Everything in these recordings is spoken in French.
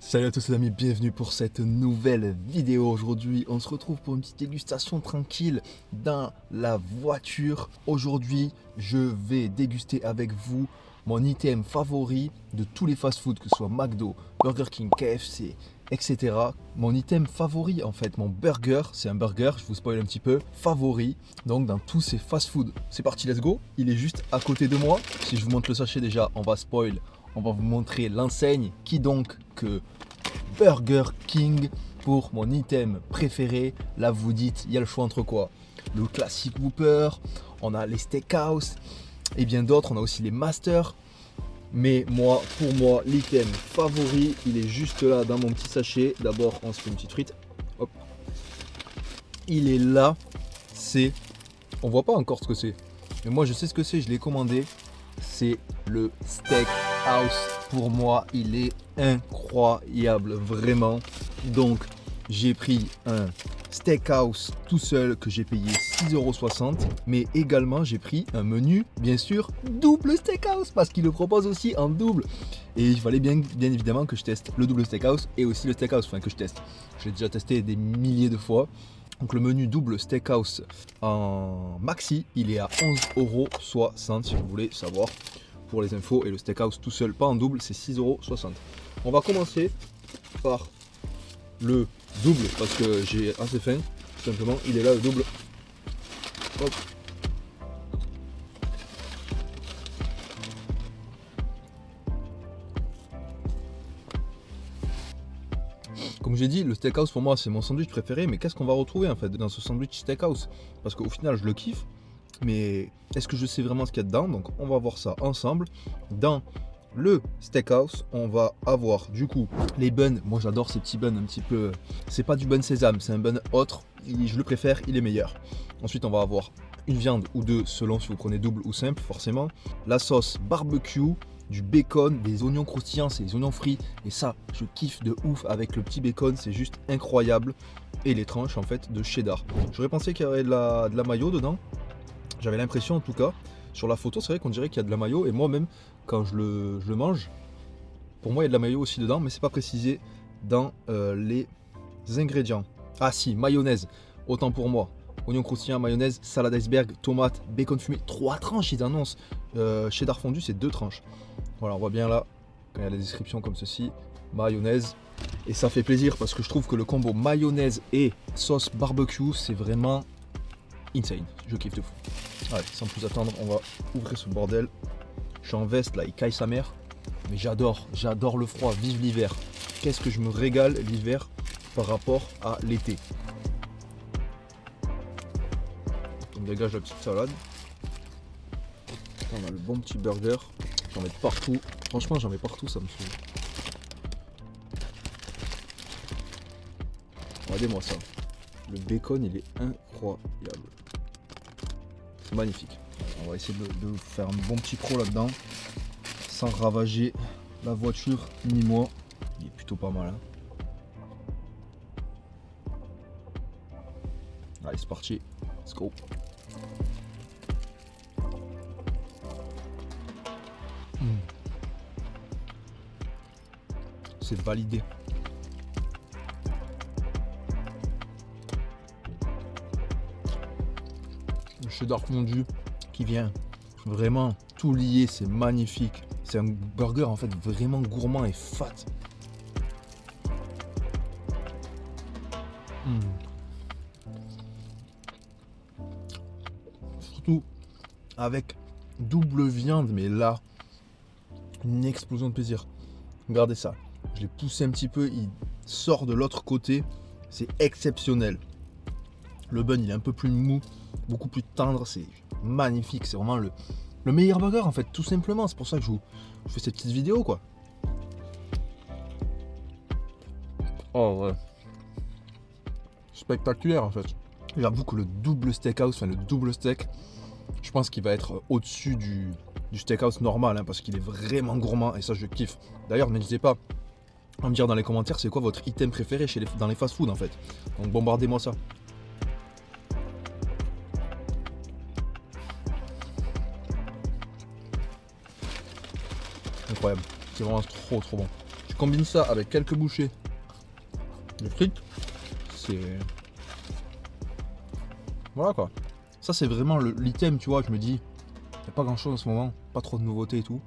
Salut à tous les amis, bienvenue pour cette nouvelle vidéo. Aujourd'hui, on se retrouve pour une petite dégustation tranquille dans la voiture. Aujourd'hui, je vais déguster avec vous mon item favori de tous les fast-food, que ce soit McDo, Burger King, KFC, etc. Mon item favori en fait, mon burger, c'est un burger, je vous spoil un petit peu, favori, donc dans tous ces fast-food. C'est parti, let's go. Il est juste à côté de moi. Si je vous montre le sachet déjà, on va spoil. On va vous montrer l'enseigne, qui donc que Burger King pour mon item préféré. Là vous dites, il y a le choix entre quoi? Le classique Whopper, on a les Steakhouse et bien d'autres, on a aussi les Masters. Mais moi, pour moi, l'item favori, il est juste là dans mon petit sachet. D'abord, on se fait une petite frite. Hop. Il est là, c'est... On voit pas encore ce que c'est. Mais moi, je sais ce que c'est, je l'ai commandé. C'est le Steakhouse. Pour moi, il est incroyable, vraiment. Donc, j'ai pris un Steakhouse tout seul que j'ai payé 6,60 €. Mais également, j'ai pris un menu, bien sûr, double Steakhouse parce qu'il le propose aussi en double. Et il fallait bien évidemment que je teste le double Steakhouse et aussi le Steakhouse, enfin que je teste. Je l'ai déjà testé des milliers de fois. Donc le menu double Steakhouse en maxi, il est à 11,60 € si vous voulez savoir pour les infos. Et le Steakhouse tout seul, pas en double, c'est 6,60 €. On va commencer par le double parce que j'ai assez faim, tout simplement. Il est là le double. Hop. Comme j'ai dit, le Steakhouse pour moi c'est mon sandwich préféré, mais qu'est-ce qu'on va retrouver en fait dans ce sandwich Steakhouse? Parce qu'au final je le kiffe, mais est-ce que je sais vraiment ce qu'il y a dedans? Donc on va voir ça ensemble. Dans le Steakhouse, on va avoir du coup les buns. Moi j'adore ces petits buns un petit peu, c'est pas du bun sésame, c'est un bun autre, je le préfère, il est meilleur. Ensuite on va avoir une viande ou deux selon si vous prenez double ou simple forcément. La sauce barbecue, du bacon, des oignons croustillants, c'est des oignons frits et ça je kiffe de ouf avec le petit bacon, c'est juste incroyable. Et les tranches en fait de cheddar. J'aurais pensé qu'il y aurait de la mayo dedans, j'avais l'impression en tout cas. Sur la photo c'est vrai qu'on dirait qu'il y a de la mayo et moi-même quand je le mange, pour moi il y a de la mayo aussi dedans, mais c'est pas précisé dans les ingrédients. Ah si, mayonnaise, autant pour moi. Oignon croustillant, mayonnaise, salade iceberg, tomate, bacon fumé, 3 tranches ils annoncent. Cheddar fondu c'est 2 tranches. Voilà, on voit bien là, quand il y a la description comme ceci, mayonnaise. Et ça fait plaisir parce que je trouve que le combo mayonnaise et sauce barbecue c'est vraiment insane. Je kiffe de fou. Allez, sans plus attendre, on va ouvrir ce bordel. Je suis en veste là, il caille sa mère. Mais j'adore le froid, vive l'hiver. Qu'est-ce que je me régale l'hiver par rapport à l'été. On dégage la petite salade. On a le bon petit burger. J'en mets partout. Franchement, j'en mets partout, ça me saoule. Regardez-moi ça. Le bacon, il est incroyable. C'est magnifique. On va essayer de faire un bon petit croc là-dedans. Sans ravager la voiture ni moi. Il est plutôt pas mal. Hein. Allez, c'est parti. Let's go. C'est validé. Le cheddar fondu qui vient vraiment tout lier, c'est magnifique. C'est un burger en fait vraiment gourmand et fat. Surtout avec double viande, mais là, une explosion de plaisir. Regardez ça. Je l'ai poussé un petit peu, il sort de l'autre côté. C'est exceptionnel. Le bun, il est un peu plus mou, beaucoup plus tendre. C'est magnifique. C'est vraiment le meilleur burger en fait, tout simplement. C'est pour ça que je fais cette petite vidéo quoi. Oh ouais. Spectaculaire en fait. J'avoue que le double Steakhouse, enfin le double steak, je pense qu'il va être au-dessus du Steakhouse normal hein, parce qu'il est vraiment gourmand et ça je kiffe. D'ailleurs n'hésitez pas à me dire dans les commentaires c'est quoi votre item préféré dans les fast-food en fait. Donc bombardez-moi ça. Incroyable, c'est vraiment trop bon. combines ça avec quelques bouchées de frites, c'est... Voilà quoi. Ça c'est vraiment l'item, tu vois, je me dis, il n'y a pas grand chose en ce moment, pas trop de nouveautés et tout.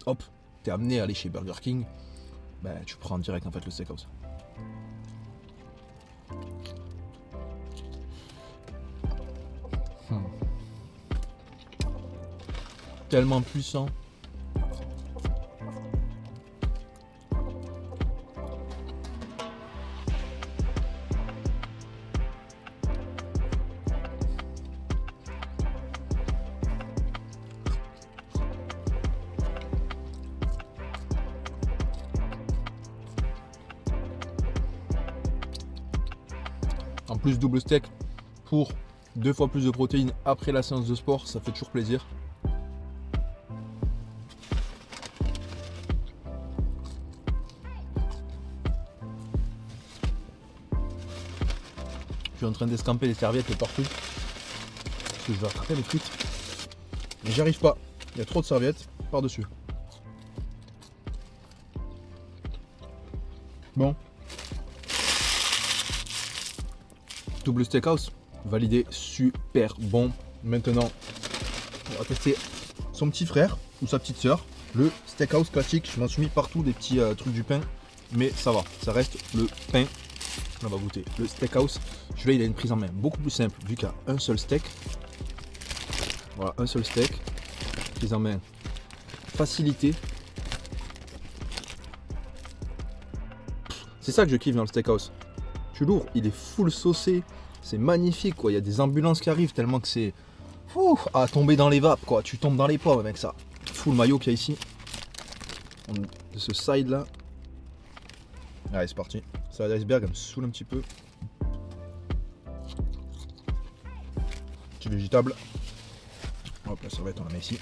Hop, t'es amené à aller chez Burger King, ben tu prends en direct en fait le steakhouse. Tellement puissant. En plus double steak pour 2 fois plus de protéines après la séance de sport, ça fait toujours plaisir. Je suis en train d'escamper les serviettes de partout. Parce que je vais attraper les frites. Mais j'y arrive pas. Il y a trop de serviettes par-dessus. Bon. Double steakhouse. Validé. Super bon. Maintenant, on va tester son petit frère ou sa petite soeur. Le steakhouse classique. Je m'en suis mis partout des petits trucs du pain. Mais ça va. Ça reste le pain. On va goûter le steakhouse. Celui-là, il a une prise en main beaucoup plus simple vu qu'il y a un seul steak. Voilà, un seul steak. Prise en main facilité. C'est ça que je kiffe dans le steakhouse. Je suis lourd, il est full saucé. C'est magnifique quoi. Il y a des ambulances qui arrivent tellement que c'est à tomber dans les vapes quoi. Tu tombes dans les pommes avec ça. Full maillot qu'il y a ici. De ce side là. Allez, c'est parti. Ça l'iceberg, elle me saoule un petit peu. Petit végétable. Hop, la serviette, on la met ici.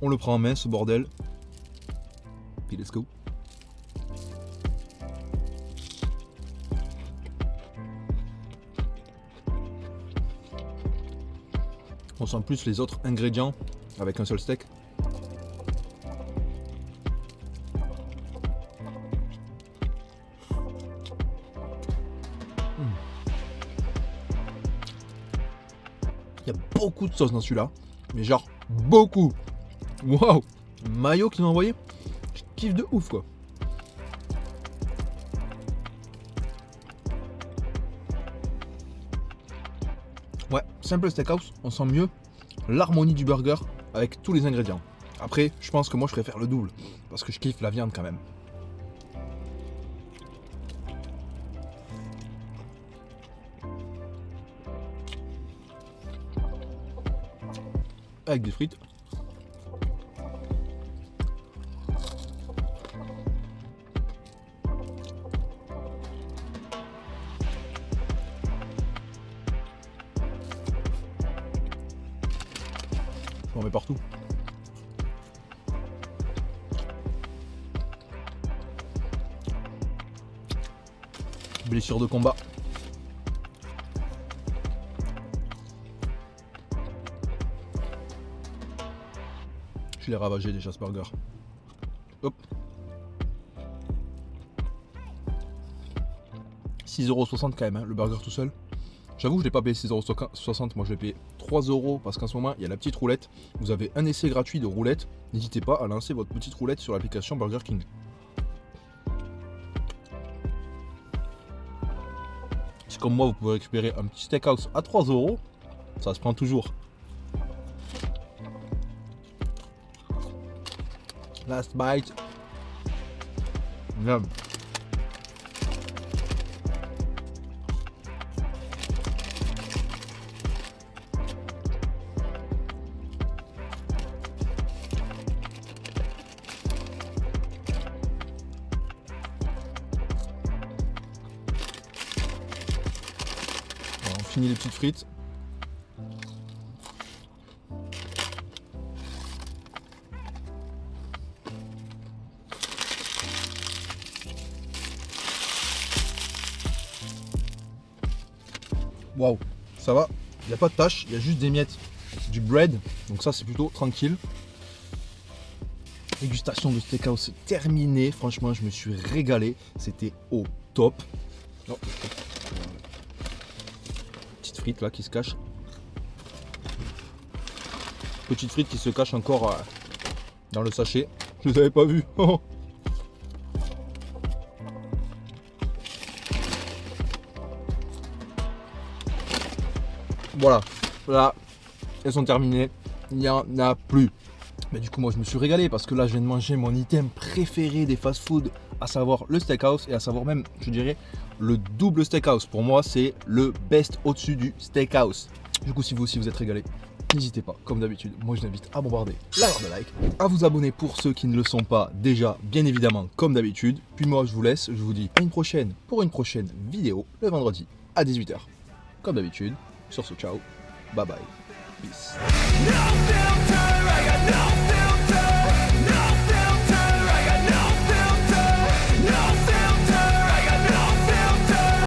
On le prend en main, ce bordel. Puis let's go. On sent plus les autres ingrédients avec un seul steak. Il y a beaucoup de sauce dans celui-là, mais genre beaucoup. Waouh, maillot qu'ils m'ont envoyé, je kiffe de ouf quoi. Ouais, simple steakhouse, on sent mieux l'harmonie du burger avec tous les ingrédients. Après, je pense que moi je préfère le double parce que je kiffe la viande quand même. Avec des frites. On met partout. Blessure de combat. Je l'ai ravagé déjà ce burger. Hop. 6,60€ quand même, hein, le burger tout seul. J'avoue, je l'ai pas payé 6,60€, moi je l'ai payé 3€ parce qu'en ce moment il y a la petite roulette. Vous avez un essai gratuit de roulette. N'hésitez pas à lancer votre petite roulette sur l'application Burger King. Si comme moi vous pouvez récupérer un petit steakhouse à 3€, ça se prend toujours. Last bite. Miam. On finit les petites frites. Waouh, ça va, il n'y a pas de tache, il y a juste des miettes, du bread, donc ça c'est plutôt tranquille. Dégustation de steakhouse terminée. Franchement, je me suis régalé. C'était au top. Oh. Petite frite là qui se cache. Petite frite qui se cache encore dans le sachet. Je ne les avais pas vus. Voilà. Là, elles sont terminées. Il n'y en a plus. Mais du coup, moi, je me suis régalé parce que là, je viens de manger mon item préféré des fast-food, à savoir le steakhouse et à savoir même, je dirais, le double steakhouse. Pour moi, c'est le best au-dessus du steakhouse. Du coup, si vous aussi vous êtes régalé, n'hésitez pas, comme d'habitude, moi je vous invite à bombarder la barre de like, à vous abonner pour ceux qui ne le sont pas déjà, bien évidemment, comme d'habitude. Puis moi, je vous laisse, je vous dis à une prochaine pour une prochaine vidéo, le vendredi à 18 h. Comme d'habitude, sur ce, ciao, bye bye, peace.